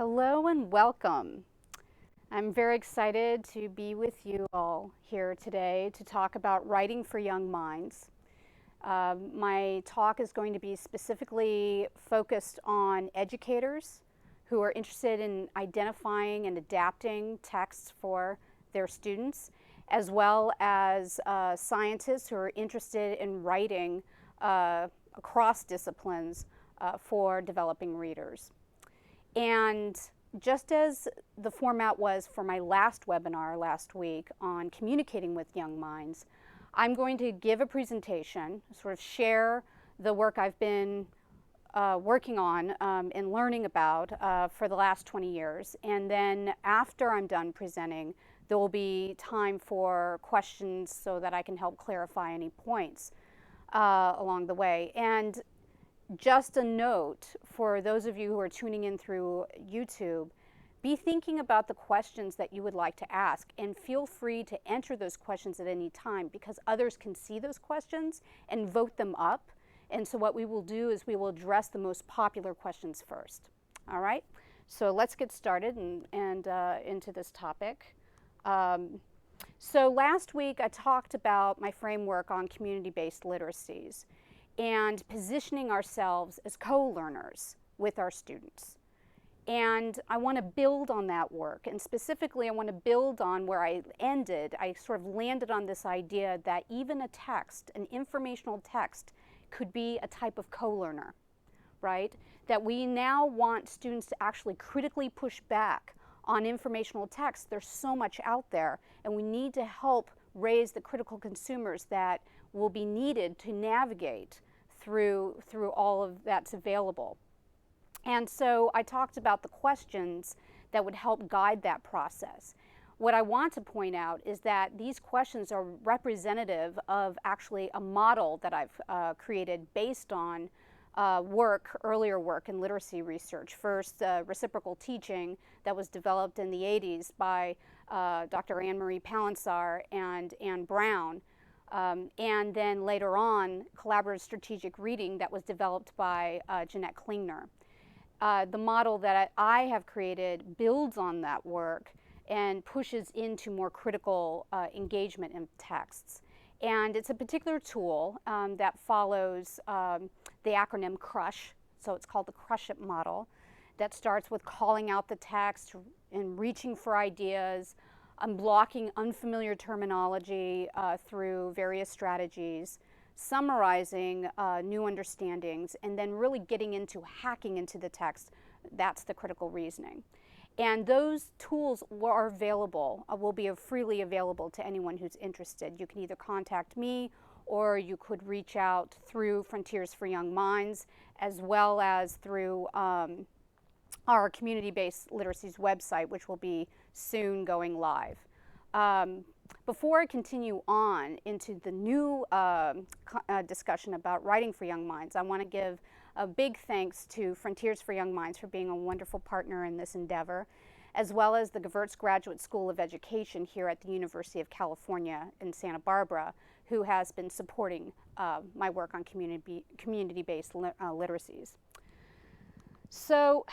Hello and welcome. I'm very excited to be with you all here today to talk about writing for young minds. My talk is going to be specifically focused on educators who are interested in identifying and adapting texts for their students, as well as scientists who are interested in writing across disciplines for developing readers. And just as the format was for my last webinar last week on communicating with young minds, I'm going to give a presentation, sort of share the work I've been working on and learning about for the last 20 years. And then after I'm done presenting, there will be time for questions so that I can help clarify any points along the way. And just a note for those of you who are tuning in through YouTube, be thinking about the questions that you would like to ask, and feel free to enter those questions at any time because others can see those questions and vote them up. And so what we will do is we will address the most popular questions first. All right, so let's get started and into this topic. So last week I talked about my framework on community-based literacies and positioning ourselves as co-learners with our students. And I want to build on that work, and specifically I want to build on where I ended. I sort of landed on this idea that even a text, an informational text, could be a type of co-learner, right? That we now want students to actually critically push back on informational text. There's so much out there, and we need to help raise the critical consumers that will be needed to navigate through all of that's available. And so I talked about the questions that would help guide that process. What I want to point out is that these questions are representative of actually a model that I've created based on earlier work in literacy research. First, reciprocal teaching that was developed in the 80s by Dr. Anne-Marie Palinsar and Anne Brown. And then later on, collaborative strategic reading that was developed by Jeanette Klingner. The model that I have created builds on that work and pushes into more critical engagement in texts. And it's a particular tool that follows the acronym CRUSH, so it's called the CRUSH It model, that starts with calling out the text and reaching for ideas, unblocking unfamiliar terminology through various strategies, summarizing new understandings, and then really getting into hacking into the text. That's the critical reasoning. And those tools are available, will be freely available to anyone who's interested. You can either contact me or you could reach out through Frontiers for Young Minds, as well as through our community-based literacies website, which will be soon going live. Before I continue on into the new discussion about writing for young minds, I want to give a big thanks to Frontiers for Young Minds for being a wonderful partner in this endeavor, as well as the Gewurz Graduate School of Education here at the University of California in Santa Barbara, who has been supporting my work on community-based literacies. So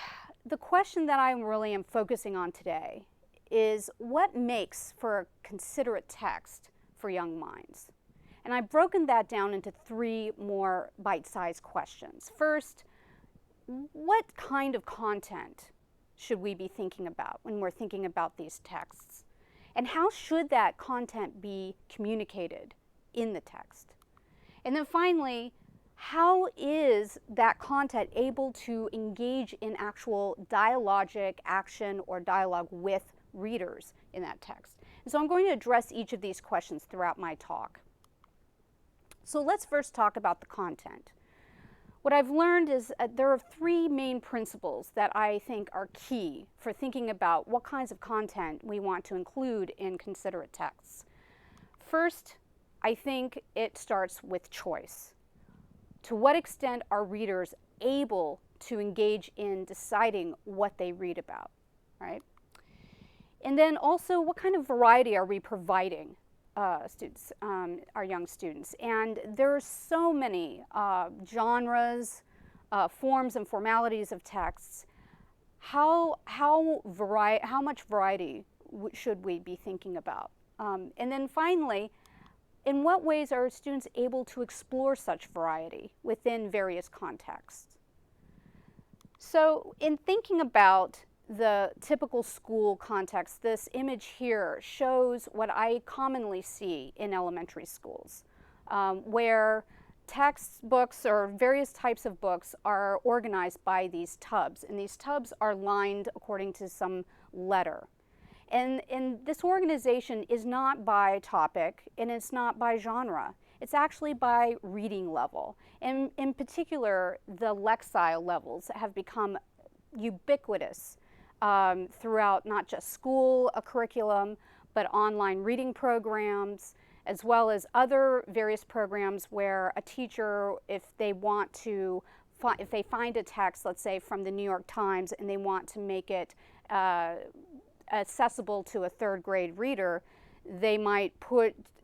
the question that I really am focusing on today is what makes for a considerate text for young minds? And I've broken that down into three more bite-sized questions. First, what kind of content should we be thinking about when we're thinking about these texts? And how should that content be communicated in the text? And then finally, how is that content able to engage in actual dialogic action or dialogue with readers in that text? And so I'm going to address each of these questions throughout my talk. So let's first talk about the content. What I've learned is there are three main principles that I think are key for thinking about what kinds of content we want to include in considerate texts. First, I think it starts with choice. To what extent are readers able to engage in deciding what they read about, right? And then also, what kind of variety are we providing students, our young students? And there are so many genres, forms and formalities of texts. how much variety should we be thinking about? And then finally, in what ways are students able to explore such variety within various contexts? So in thinking about the typical school context, this image here shows what I commonly see in elementary schools, where textbooks or various types of books are organized by these tubs, and these tubs are lined according to some letter. And this organization is not by topic, and it's not by genre. It's actually by reading level. And in particular, the Lexile levels have become ubiquitous throughout not just school curriculum, but online reading programs, as well as other various programs where a teacher, if they want to, if they find a text, let's say from the New York Times, and they want to make it accessible to a third grade reader, they might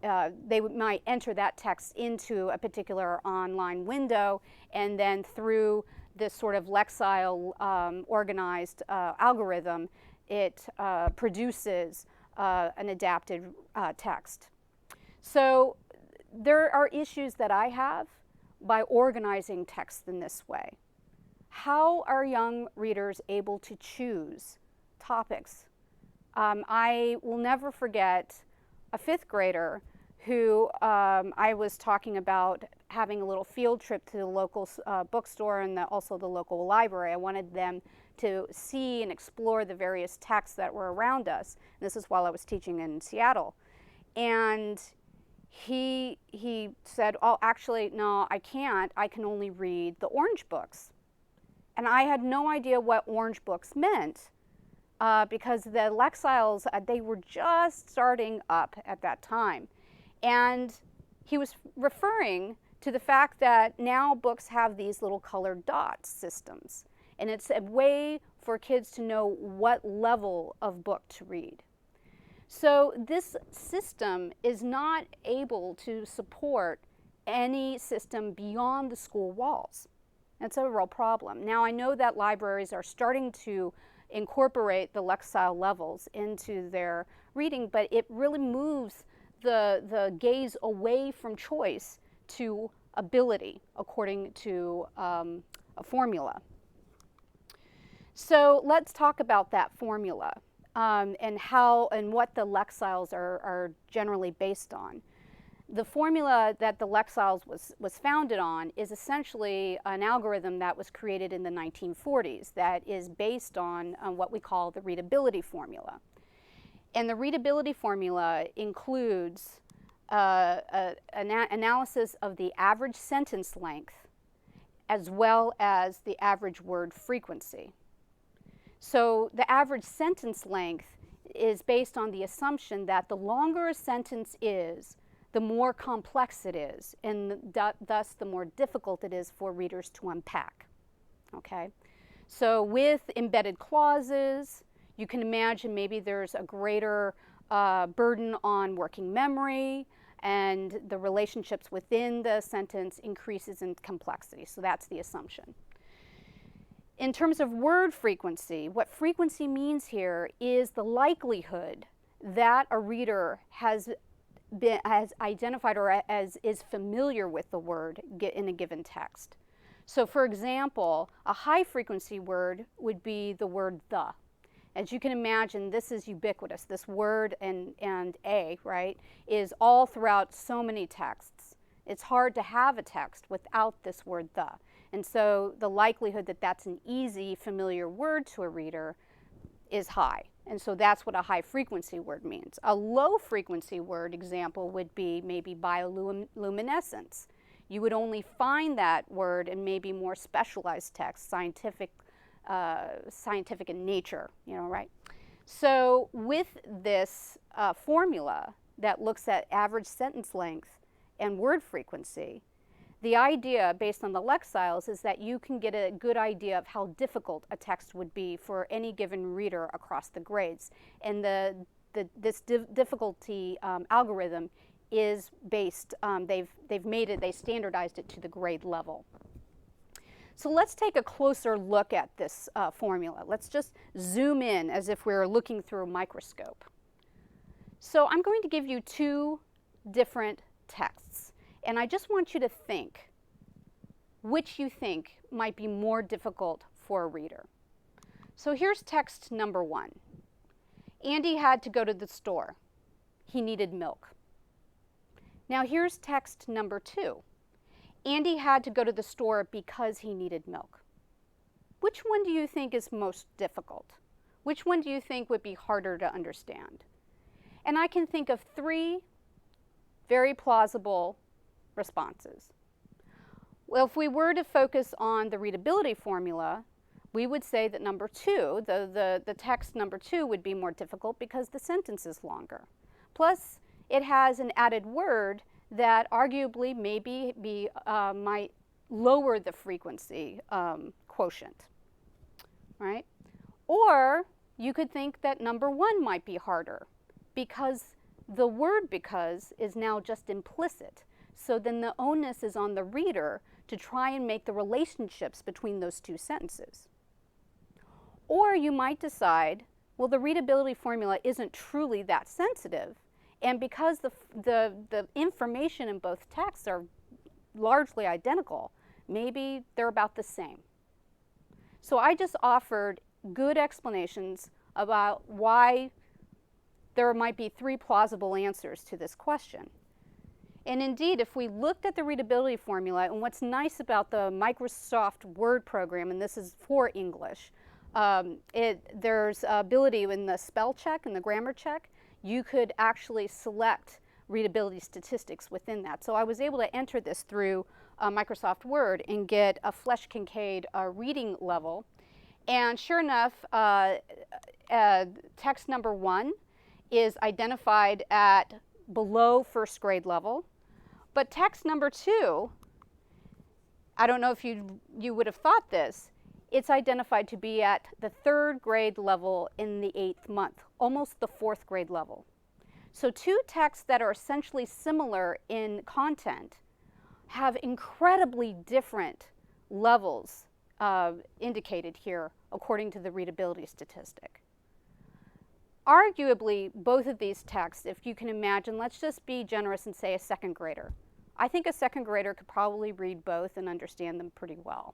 might enter that text into a particular online window, and then through this sort of Lexile organized algorithm, it produces an adapted text. So there are issues that I have by organizing text in this way. How are young readers able to choose topics? I will never forget a fifth grader who I was talking about having a little field trip to the local bookstore and also the local library. I wanted them to see and explore the various texts that were around us. And this is while I was teaching in Seattle. And he said, oh, actually, no, I can't. I can only read the orange books. And I had no idea what orange books meant. Because the Lexiles, they were just starting up at that time. And he was referring to the fact that now books have these little colored dot systems. And it's a way for kids to know what level of book to read. So this system is not able to support any system beyond the school walls. That's a real problem. Now I know that libraries are starting to incorporate the Lexile levels into their reading, but it really moves the gaze away from choice to ability, according to a formula. So let's talk about that formula and how and what the Lexiles are generally based on. The formula that the Lexiles was founded on is essentially an algorithm that was created in the 1940s that is based on what we call the readability formula. And the readability formula includes an analysis of the average sentence length as well as the average word frequency. So the average sentence length is based on the assumption that the longer a sentence is, the more complex it is, and thus the more difficult it is for readers to unpack. Okay? So with embedded clauses, you can imagine maybe there's a greater burden on working memory, and the relationships within the sentence increases in complexity. So that's the assumption. In terms of word frequency, what frequency means here is the likelihood that a reader has identified or is familiar with the word in a given text. So for example, a high frequency word would be the word the. As you can imagine, this is ubiquitous. This word and a, right, is all throughout so many texts. It's hard to have a text without this word the. And so the likelihood that that's an easy, familiar word to a reader is high. And so that's what a high frequency word means. A low frequency word example would be maybe bioluminescence. You would only find that word in maybe more specialized texts, scientific in nature, right? So with this formula that looks at average sentence length and word frequency, the idea based on the Lexiles is that you can get a good idea of how difficult a text would be for any given reader across the grades. And this difficulty algorithm is based, they standardized it to the grade level. So let's take a closer look at this formula. Let's just zoom in as if we were looking through a microscope. So I'm going to give you two different texts, and I just want you to think which you think might be more difficult for a reader. So here's text number 1. Andy had to go to the store. He needed milk. Now here's text number 2. Andy had to go to the store because he needed milk. Which one do you think is most difficult? Which one do you think would be harder to understand? And I can think of 3 very plausible responses. Well, if we were to focus on the readability formula, we would say that number 2, the text number 2 would be more difficult because the sentence is longer. Plus, it has an added word that arguably might lower the frequency quotient, right? Or you could think that number 1 might be harder because the word because is now just implicit. So then the onus is on the reader to try and make the relationships between those two sentences. Or you might decide, well, the readability formula isn't truly that sensitive, and because the information in both texts are largely identical, maybe they're about the same. So I just offered good explanations about why there might be 3 plausible answers to this question. And indeed, if we looked at the readability formula, and what's nice about the Microsoft Word program, and this is for English, there's ability in the spell check and the grammar check. You could actually select readability statistics within that. So I was able to enter this through Microsoft Word and get a Flesch-Kincaid reading level. And sure enough, text number 1 is identified at below first grade level. But text number 2, I don't know if you would have thought this, it's identified to be at the 3rd grade level in the 8th month, almost the 4th grade level. So 2 texts that are essentially similar in content have incredibly different levels indicated here according to the readability statistic. Arguably, both of these texts, if you can imagine, let's just be generous and say a 2nd grader. I think a 2nd grader could probably read both and understand them pretty well.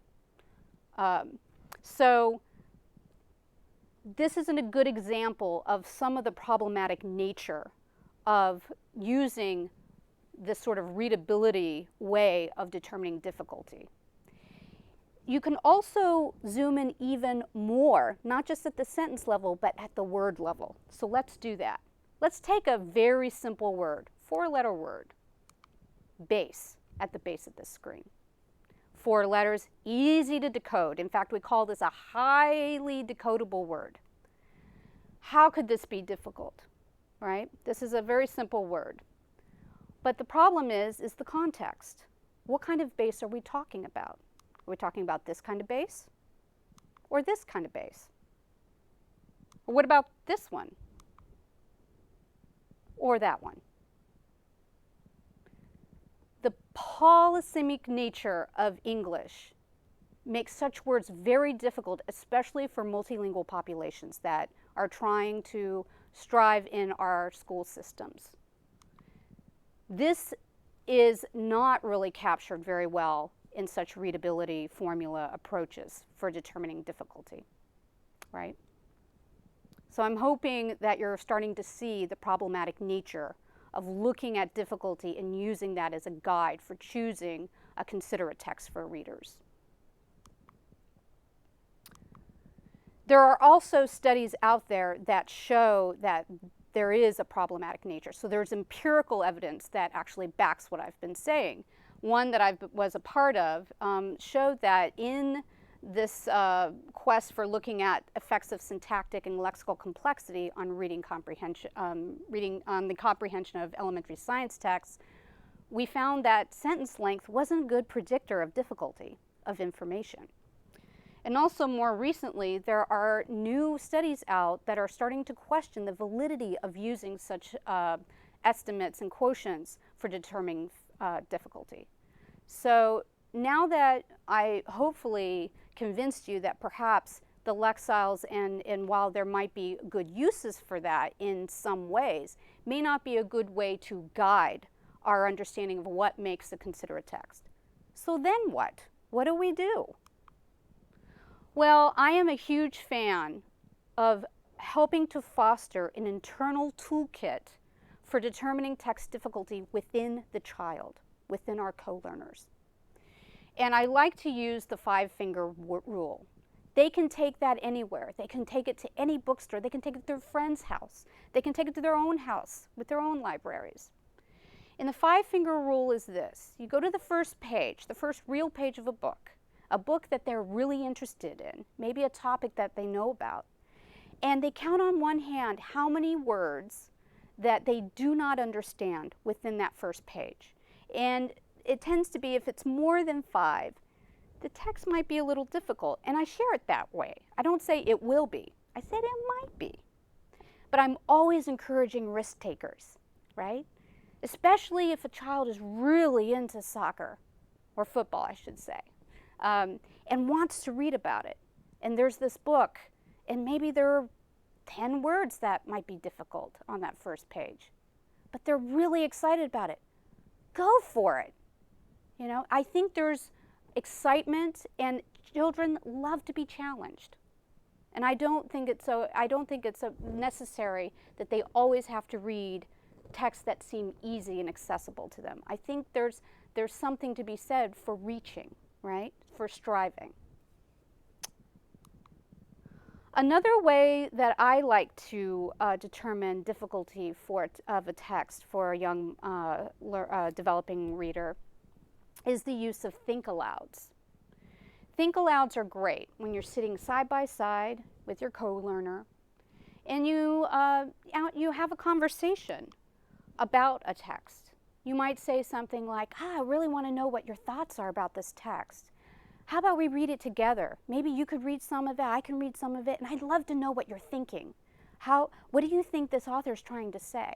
So this isn't a good example of some of the problematic nature of using this sort of readability way of determining difficulty. You can also zoom in even more, not just at the sentence level, but at the word level. So let's do that. Let's take a very simple word, 4-letter word, base, at the base of this screen. 4 letters, easy to decode. In fact, we call this a highly decodable word. How could this be difficult, right? This is a very simple word. But the problem is the context. What kind of base are we talking about? Are we talking about this kind of base or this kind of base? Or what about this one or that one? The polysemic nature of English makes such words very difficult, especially for multilingual populations that are trying to strive in our school systems. This is not really captured very well in such readability formula approaches for determining difficulty, right? So I'm hoping that you're starting to see the problematic nature of looking at difficulty and using that as a guide for choosing a considerate text for readers. There are also studies out there that show that there is a problematic nature. So there's empirical evidence that actually backs what I've been saying. One that I was a part of showed that in this quest for looking at effects of syntactic and lexical complexity on reading comprehension, on the comprehension of elementary science texts, we found that sentence length wasn't a good predictor of difficulty of information. And also more recently, there are new studies out that are starting to question the validity of using such estimates and quotients for determining difficulty. So now that I hopefully convinced you that perhaps the Lexile and while there might be good uses for that in some ways, may not be a good way to guide our understanding of what makes a considerate text. So then what? What do we do? Well, I am a huge fan of helping to foster an internal toolkit for determining text difficulty within the child, within our co-learners. And I like to use the 5-finger rule. They can take that anywhere. They can take it to any bookstore. They can take it to their friend's house. They can take it to their own house with their own libraries. And the 5-finger rule is this. You go to the first page, the first real page of a book that they're really interested in, maybe a topic that they know about, and they count on one hand how many words that they do not understand within that first page. And it tends to be, if it's more than 5, the text might be a little difficult, and I share it that way. I don't say it will be. I said it might be. But I'm always encouraging risk takers, right? Especially if a child is really into soccer, or football, I should say, and wants to read about it. And there's this book, and maybe there are 10 words that might be difficult on that first page, but they're really excited about it. Go for it. You know, I think there's excitement, and children love to be challenged. And I don't think it's necessary that they always have to read texts that seem easy and accessible to them. I think there's something to be said for reaching, right? For striving. Another way that I like to determine difficulty of a text for a young developing reader is the use of think-alouds. Think-alouds are great when you're sitting side by side with your co-learner and you have a conversation about a text. You might say something like, I really want to know what your thoughts are about this text. How about we read it together? Maybe you could read some of it, I can read some of it, and I'd love to know what you're thinking. What do you think this author's trying to say?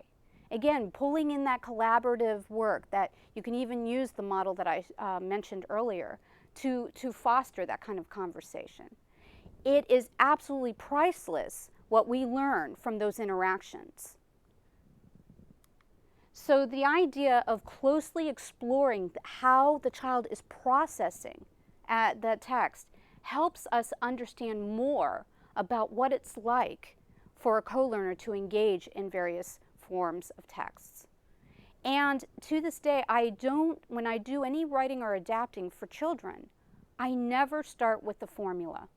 Again, pulling in that collaborative work that you can even use the model that I mentioned earlier to foster that kind of conversation. It is absolutely priceless what we learn from those interactions. So the idea of closely exploring how the child is processing the text helps us understand more about what it's like for a co-learner to engage in various forms of texts. And to this day, when I do any writing or adapting for children, I never start with the formula.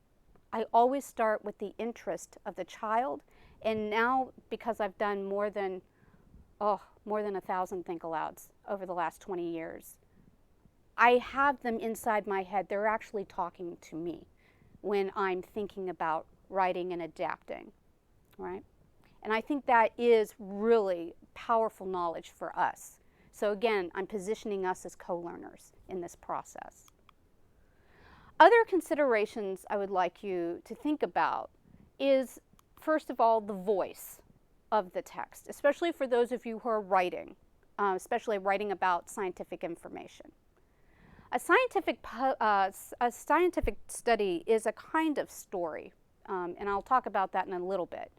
I always start with the interest of the child. And now, because I've done more than 1,000 think-alouds over the last 20 years, I have them inside my head. They're actually talking to me when I'm thinking about writing and adapting, right? And I think that is really powerful knowledge for us. So again, I'm positioning us as co-learners in this process. Other considerations I would like you to think about is, first of all, the voice of the text, especially for those of you who are writing, especially writing about scientific information. A scientific study is a kind of story, and I'll talk about that in a little bit.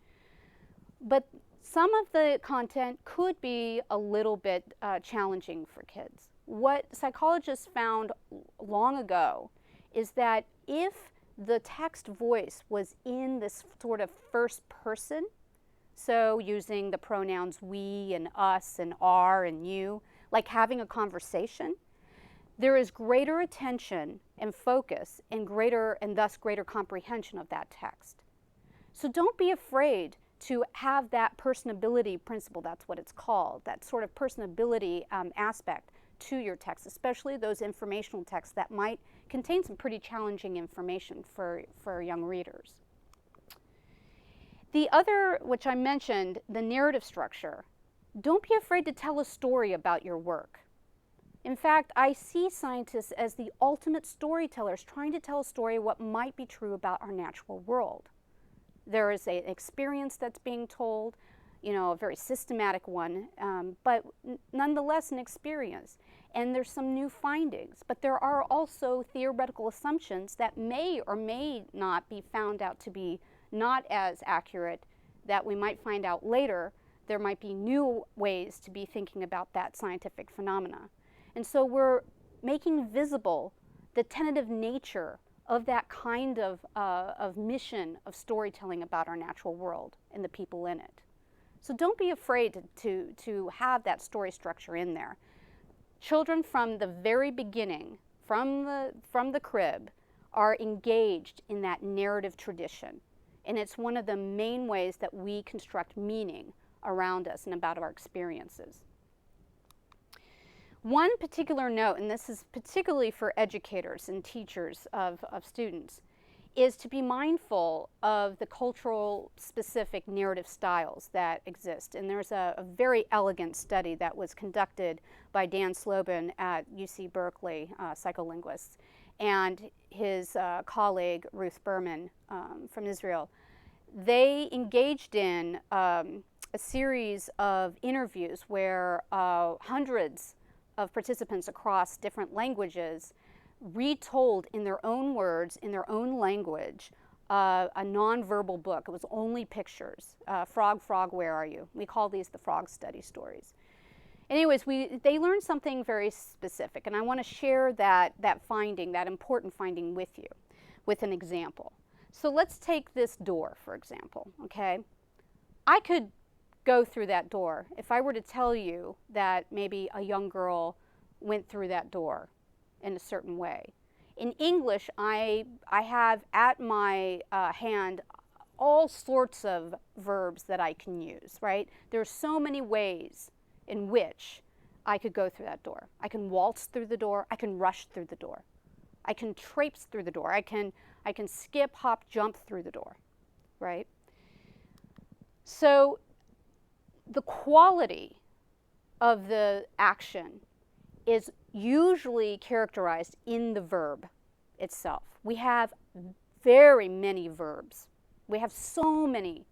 But some of the content could be a little bit challenging for kids. What psychologists found long ago is that if the text voice was in this sort of first person, so using the pronouns we and us and our and you, like having a conversation, there is greater attention and focus and thus greater comprehension of that text. So don't be afraid to have that personability principle, that's what it's called, that sort of personability aspect to your text, especially those informational texts that might contain some pretty challenging information for young readers. The other, which I mentioned, the narrative structure. Don't be afraid to tell a story about your work. In fact, I see scientists as the ultimate storytellers trying to tell a story of what might be true about our natural world. There is an experience that's being told, you know, a very systematic one, but nonetheless an experience. and there's some new findings, but there are also theoretical assumptions that may or may not be found out to be not as accurate, that we might find out later. There might be new ways to be thinking about that scientific phenomena. And so we're making visible the tentative nature of that kind of mission of storytelling about our natural world and the people in it. So don't be afraid to have that story structure in there. Children from the very beginning, from the crib, are engaged in that narrative tradition. And it's one of the main ways that we construct meaning around us and about our experiences. One particular note, and this is particularly for educators and teachers of students, is to be mindful of the cultural specific narrative styles that exist. And there's a very elegant study that was conducted by Dan Slobin at UC Berkeley, psycholinguists, and his colleague Ruth Berman from Israel. They engaged in a series of interviews where hundreds of participants across different languages retold in their own words, in their own language, a nonverbal book. It was only pictures. Frog, frog, where are you? We call these the frog study stories. Anyways, they learned something very specific, and I want to share that finding, that important finding with you, with an example. So let's take this door, for example, okay? I could go through that door if I were to tell you that maybe a young girl went through that door in a certain way. In English, I have at my hand all sorts of verbs that I can use, right? There are so many ways in which I could go through that door. I can waltz through the door. I can rush through the door. I can traipse through the door. I can skip, hop, jump through the door, right? So the quality of the action is usually characterized in the verb itself. We have very many verbs. We have so many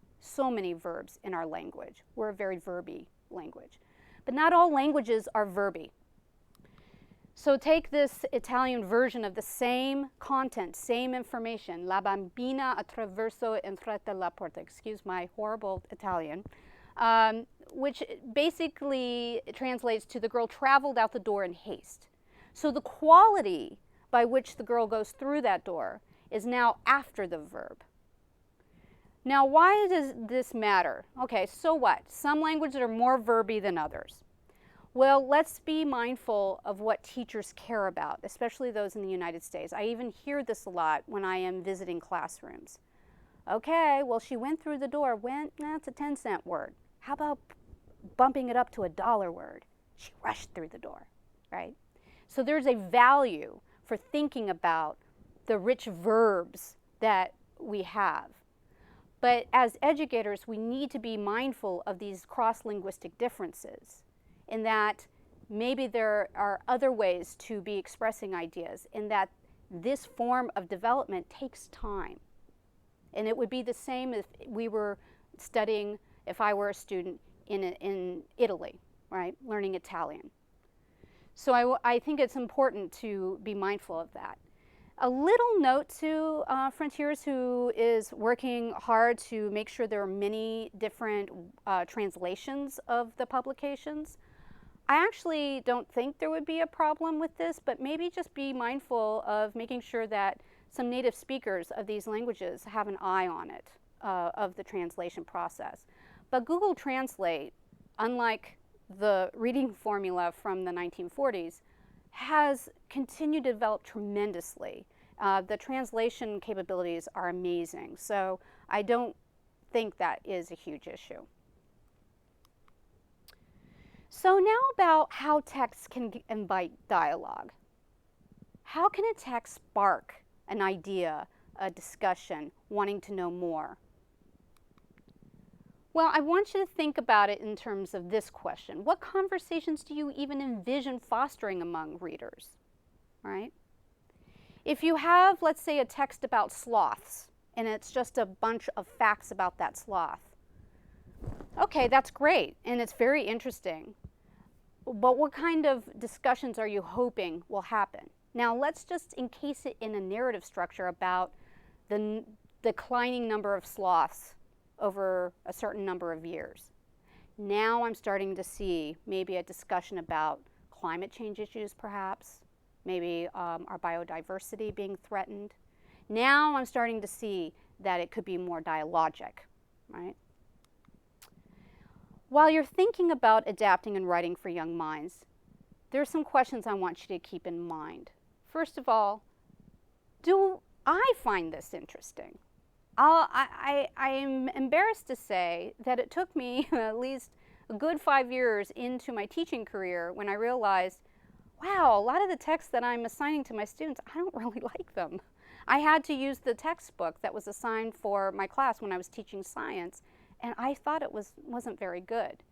verbs in our language. We're a very verby language. But not all languages are verby. So take this Italian version of the same content, same information. La bambina attraversò in fretta la porta. Excuse my horrible Italian. Which basically translates to the girl traveled out the door in haste. So the quality by which the girl goes through that door is now after the verb. Now, why does this matter? Okay, so what? Some languages are more verby than others. Well, let's be mindful of what teachers care about, especially those in the United States. I even hear this a lot when I am visiting classrooms. Okay, well, she went through the door. That's a 10-cent word. How about bumping it up to a $1 word? She rushed through the door, right? So there's a value for thinking about the rich verbs that we have. But as educators, we need to be mindful of these cross-linguistic differences, in that maybe there are other ways to be expressing ideas, in that this form of development takes time. And it would be the same if we were studying, if I were a student in Italy, right, learning Italian. So I think it's important to be mindful of that. A little note to Frontiers, who is working hard to make sure there are many different translations of the publications. I actually don't think there would be a problem with this, but maybe just be mindful of making sure that some native speakers of these languages have an eye on it, of the translation process. But Google Translate, unlike the reading formula from the 1940s, has continued to develop tremendously. The translation capabilities are amazing, so I don't think that is a huge issue. So now about how text can invite dialogue. How can a text spark an idea, a discussion, wanting to know more? Well, I want you to think about it in terms of this question. What conversations do you even envision fostering among readers, right? If you have, let's say, a text about sloths, and it's just a bunch of facts about that sloth, okay, that's great, and it's very interesting. but what kind of discussions are you hoping will happen? Now let's just encase it in a narrative structure about the declining number of sloths over a certain number of years. Now I'm starting to see maybe a discussion about climate change issues perhaps, maybe our biodiversity being threatened. Now I'm starting to see that it could be more dialogic, right? While you're thinking about adapting and writing for young minds, there are some questions I want you to keep in mind. First of all, do I find this interesting? I am embarrassed to say that it took me at least a good 5 years into my teaching career when I realized, wow, a lot of the texts that I'm assigning to my students, I don't really like them. I had to use the textbook that was assigned for my class when I was teaching science, and I thought it wasn't very good.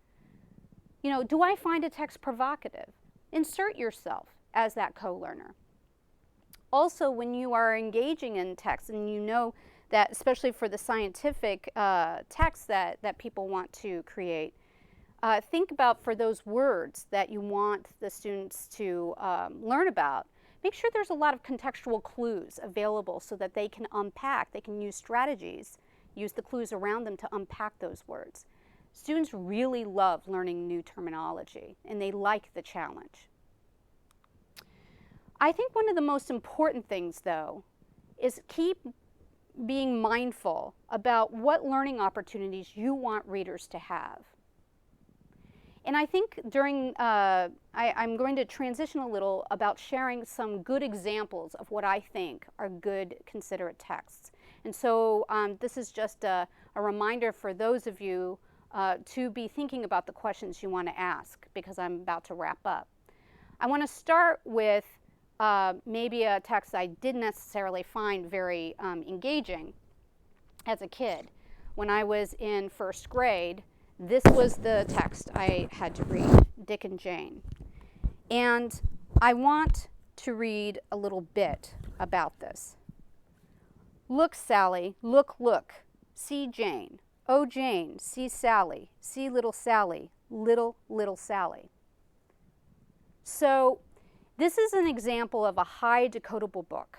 You know, do I find a text provocative? Insert yourself as that co-learner. Also, when you are engaging in text and you know that, especially for the scientific texts that people want to create, think about for those words that you want the students to learn about. Make sure there's a lot of contextual clues available so that they can unpack, they can use strategies, use the clues around them to unpack those words. Students really love learning new terminology and they like the challenge. I think one of the most important things though is keep being mindful about what learning opportunities you want readers to have. And I think during, I'm going to transition a little about sharing some good examples of what I think are good considerate texts. And so this is just a reminder for those of you to be thinking about the questions you want to ask, because I'm about to wrap up. I want to start with maybe a text I didn't necessarily find very engaging as a kid. When I was in first grade, this was the text I had to read, Dick and Jane. And I want to read a little bit about this. Look, Sally, look, look, see Jane. Oh, Jane, see Sally, see little Sally, little, little Sally. So this is an example of a high decodable book.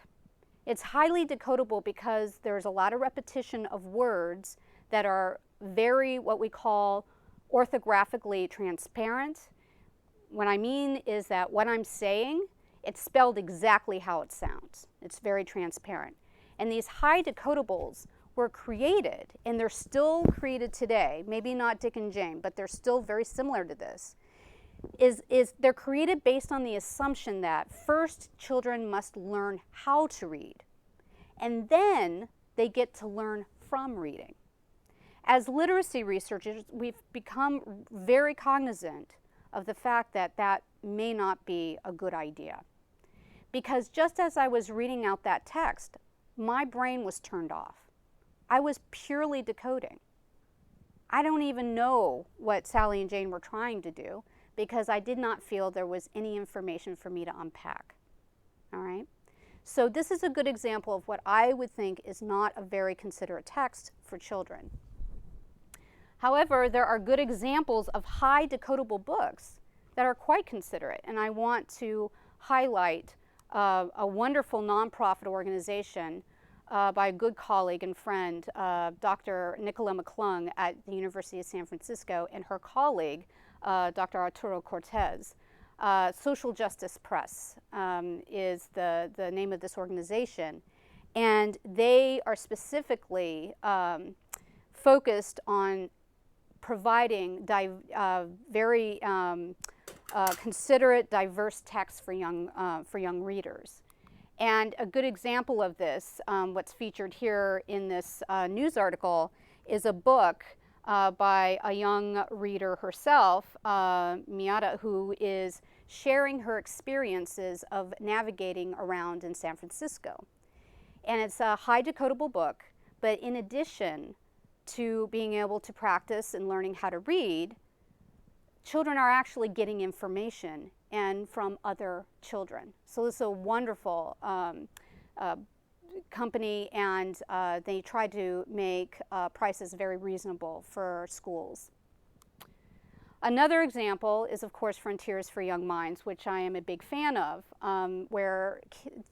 It's highly decodable because there's a lot of repetition of words that are very, what we call, orthographically transparent. What I mean is that what I'm saying, it's spelled exactly how it sounds. It's very transparent. And these high decodables were created, and they're still created today, maybe not Dick and Jane, but they're still very similar to this, is they're created based on the assumption that first children must learn how to read, and then they get to learn from reading. As literacy researchers, we've become very cognizant of the fact that that may not be a good idea. Because just as I was reading out that text, my brain was turned off. I was purely decoding. I don't even know what Sally and Jane were trying to do because I did not feel there was any information for me to unpack. All right? So this is a good example of what I would think is not a very considerate text for children. However, there are good examples of high decodable books that are quite considerate, and I want to highlight a wonderful nonprofit organization by a good colleague and friend, Dr. Nicola McClung at the University of San Francisco, and her colleague, Dr. Arturo Cortez. Social Justice Press is the name of this organization, and they are specifically focused on providing very considerate, diverse texts for young readers. And a good example of this, what's featured here in this news article, is a book by a young reader herself, Miata, who is sharing her experiences of navigating around in San Francisco. And it's a high decodable book, but in addition to being able to practice and learning how to read, children are actually getting information and from other children. So this is a wonderful company, and they try to make prices very reasonable for schools. Another example is, of course, Frontiers for Young Minds, which I am a big fan of, where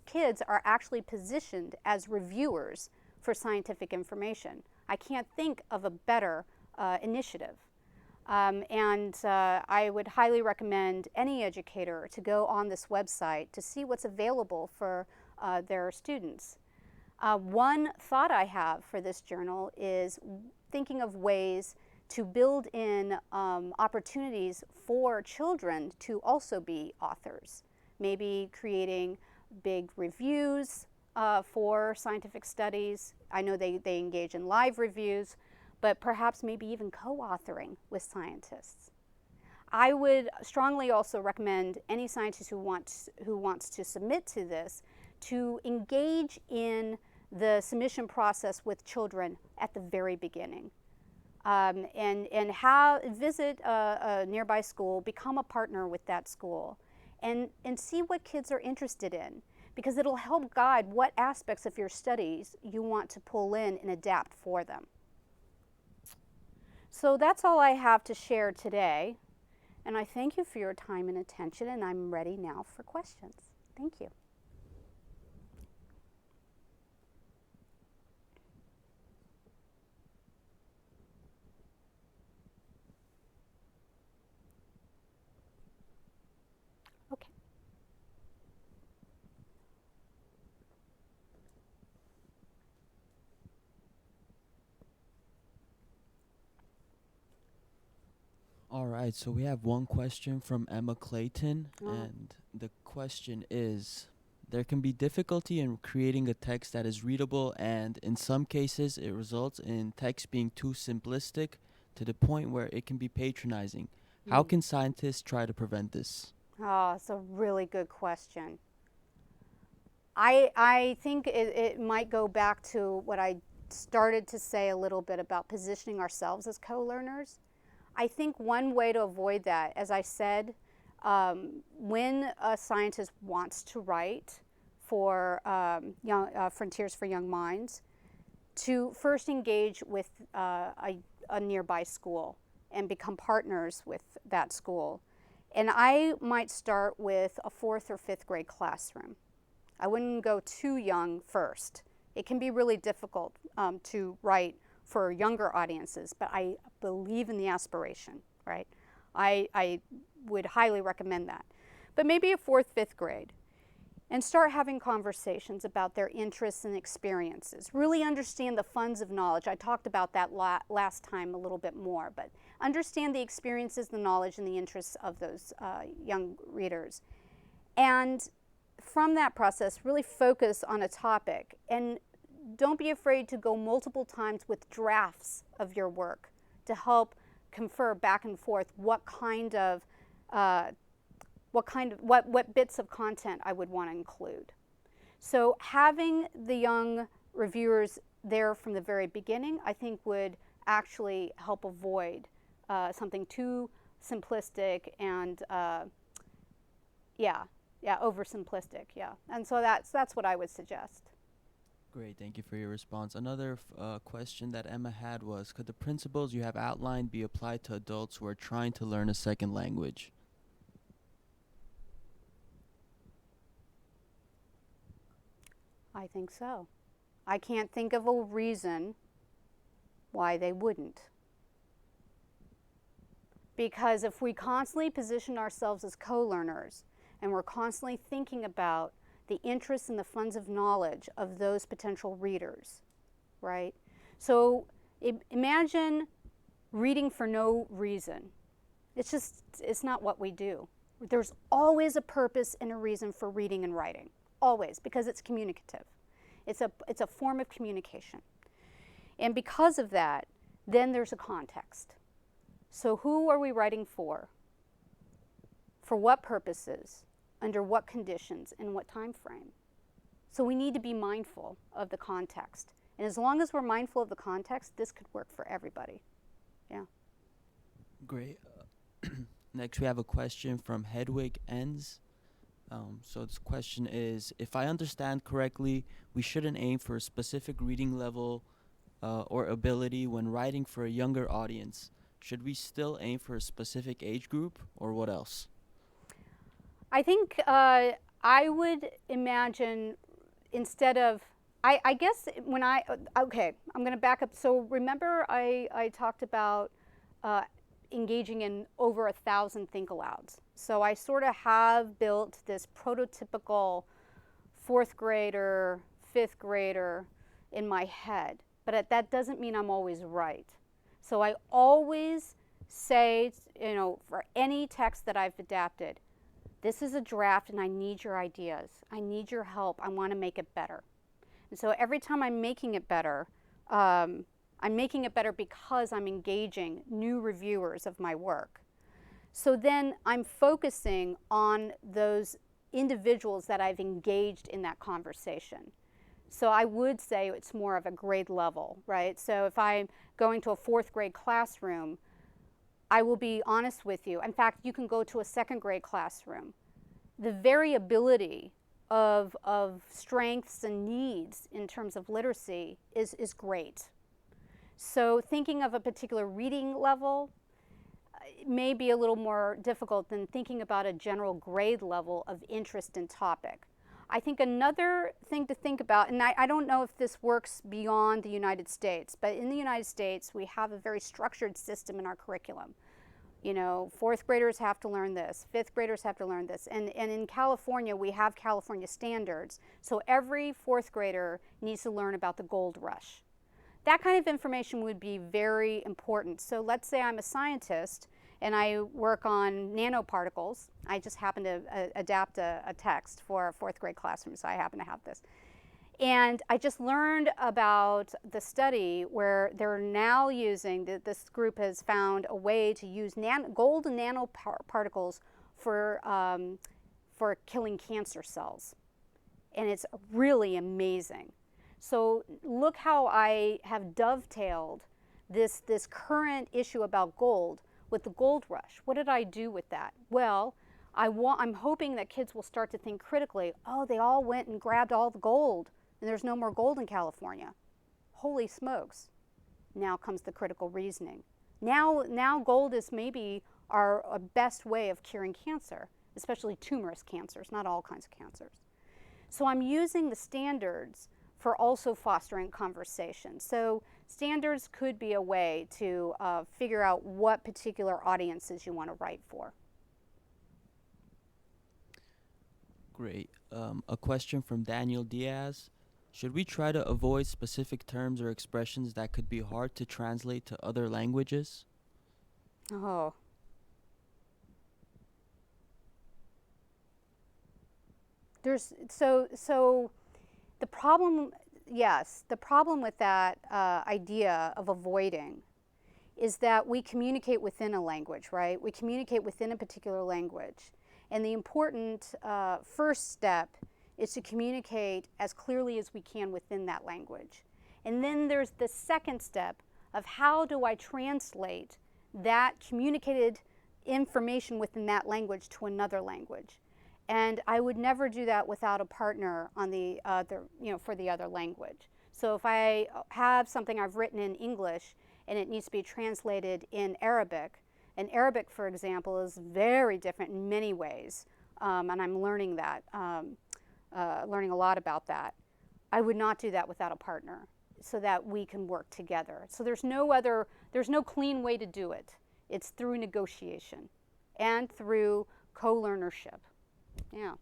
kids are actually positioned as reviewers for scientific information. I can't think of a better initiative. I would highly recommend any educator to go on this website to see what's available for their students. One thought I have for this journal is thinking of ways to build in opportunities for children to also be authors. Maybe creating big reviews for scientific studies. I know they engage in live reviews, but perhaps maybe even co-authoring with scientists. I would strongly also recommend any scientist who wants to submit to this to engage in the submission process with children at the very beginning. Visit a nearby school, become a partner with that school, and see what kids are interested in, because it'll help guide what aspects of your studies you want to pull in and adapt for them. So that's all I have to share today, and I thank you for your time and attention, and I'm ready now for questions. Thank you. Okay. All right, so we have one question from Emma Clayton, and the question is, there can be difficulty in creating a text that is readable, and in some cases it results in text being too simplistic to the point where it can be patronizing. How can scientists try to prevent this? Oh, it's a really good question. I think it might go back to what I started to say a little bit about positioning ourselves as co-learners. I think one way to avoid that, as I said, when a scientist wants to write for Frontiers for Young Minds, to first engage with a nearby school and become partners with that school. And I might start with a 4th or 5th grade classroom. I wouldn't go too young first. It can be really difficult to write for younger audiences, but I believe in the aspiration, right? I would highly recommend that. But maybe a 4th, 5th grade, and start having conversations about their interests and experiences. Really understand the funds of knowledge. I talked about that last time a little bit more, but understand the experiences, the knowledge, and the interests of those young readers. And from that process, really focus on a topic, and don't be afraid to go multiple times with drafts of your work to help confer back and forth what bits of content I would want to include. So having the young reviewers there from the very beginning, I think would actually help avoid something too simplistic and oversimplistic, And so that's what I would suggest. Great, thank you for your response. Another question that Emma had was, could the principles you have outlined be applied to adults who are trying to learn a second language? I think so. I can't think of a reason why they wouldn't. Because if we constantly position ourselves as co-learners and we're constantly thinking about the interests and the funds of knowledge of those potential readers, right? So imagine reading for no reason. It's not what we do. There's always a purpose and a reason for reading and writing, always, because it's communicative. It's a form of communication. And because of that, then there's a context. So who are we writing for? For what purposes? Under what conditions? In what time frame? So we need to be mindful of the context. And as long as we're mindful of the context, this could work for everybody. Yeah. Great. Next, we have a question from Hedwig Enns. So this question is, if I understand correctly, we shouldn't aim for a specific reading level or ability when writing for a younger audience. should we still aim for a specific age group or what else? I think I would imagine instead of, I guess when okay, I'm going to back up. So remember I talked about engaging in over 1,000 think alouds. So I sort of have built this prototypical fourth grader, fifth grader in my head. But that doesn't mean I'm always right. So I always say, for any text that I've adapted, this is a draft and I need your ideas. I need your help. I want to make it better. And so every time I'm making it better, I'm making it better because I'm engaging new reviewers of my work. So then I'm focusing on those individuals that I've engaged in that conversation. So I would say it's more of a grade level, right? So if I'm going to a fourth grade classroom, I will be honest with you. In fact, you can go to a second grade classroom. The variability of strengths and needs in terms of literacy is great. So thinking of a particular reading level may be a little more difficult than thinking about a general grade level of interest in topic. I think another thing to think about, and I don't know if this works beyond the United States, but in the United States we have a very structured system in our curriculum. Fourth graders have to learn this, fifth graders have to learn this, and in California we have California standards, so every fourth grader needs to learn about the gold rush. That kind of information would be very important. So let's say I'm a scientist and I work on nanoparticles. I just happen to adapt a text for a fourth grade classroom, so I happen to have this. And I just learned about the study where they're now using, this group has found a way to use gold nanoparticles for killing cancer cells. And it's really amazing. So look how I have dovetailed this current issue about gold with the gold rush. What did I do with that? Well, I'm hoping that kids will start to think critically. Oh, they all went and grabbed all the gold, and there's no more gold in California. Holy smokes. Now comes the critical reasoning. Now gold is maybe our best way of curing cancer, especially tumorous cancers, not all kinds of cancers. So I'm using the standards for also fostering conversation. So standards could be a way to figure out what particular audiences you want to write for. Great. A question from Daniel Diaz. Should we try to avoid specific terms or expressions that could be hard to translate to other languages? Oh. So the problem, yes, the problem with that idea of avoiding is that we communicate within a language, right? We communicate within a particular language. And the important first step is to communicate as clearly as we can within that language. And then there's the second step of how do I translate that communicated information within that language to another language. And I would never do that without a partner on the other, for the other language. So if I have something I've written in English and it needs to be translated in Arabic, and Arabic, for example, is very different in many ways, and I'm learning that, learning a lot about that. I would not do that without a partner so that we can work together. So there's no clean way to do it. It's through negotiation and through co-learnership. Yeah,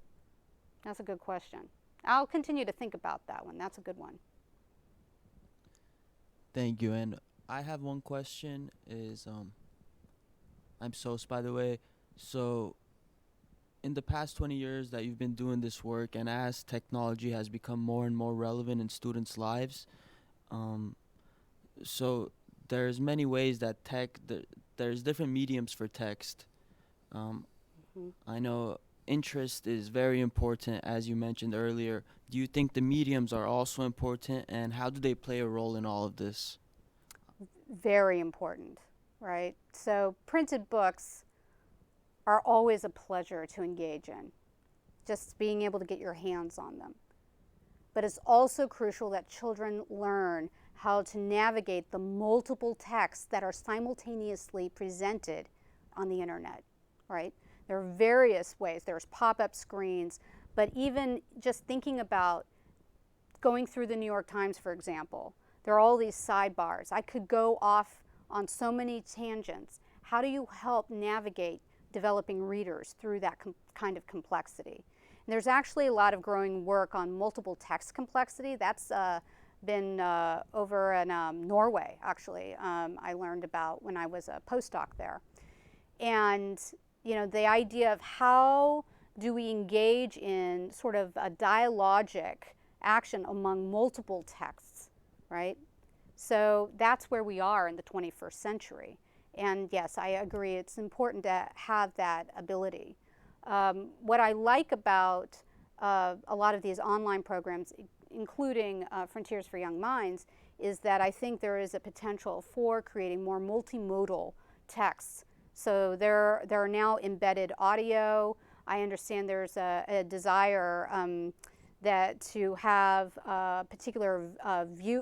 that's a good question. I'll continue to think about that one. That's a good one. Thank you. And I have one question is, I'm Sos, by the way. So in the past 20 years that you've been doing this work, and as technology has become more and more relevant in students' lives, so there's many ways that there's different mediums for text. I know interest is very important, as you mentioned earlier. Do you think the mediums are also important, and how do they play a role in all of this? Very important, right? So printed books are always a pleasure to engage in, just being able to get your hands on them. But it's also crucial that children learn how to navigate the multiple texts that are simultaneously presented on the internet, right? There are various ways. There's pop-up screens, but even just thinking about going through the New York Times, for example, there are all these sidebars. I could go off on so many tangents. How do you help navigate developing readers through that kind of complexity? And there's actually a lot of growing work on multiple text complexity. That's been over in Norway, actually. I learned about when I was a postdoc there. And you know, the idea of how do we engage in sort of a dialogic action among multiple texts, right? So that's where we are in the 21st century. And yes, I agree, it's important to have that ability. What I like about a lot of these online programs, including Frontiers for Young Minds, is that I think there is a potential for creating more multimodal texts. So there are now embedded audio. I understand there's a desire that to have particular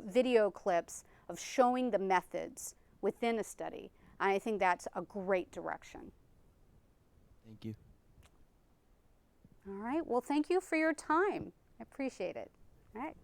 video clips of showing the methods within a study. And I think that's a great direction. Thank you. All right, well, thank you for your time. I appreciate it. All right.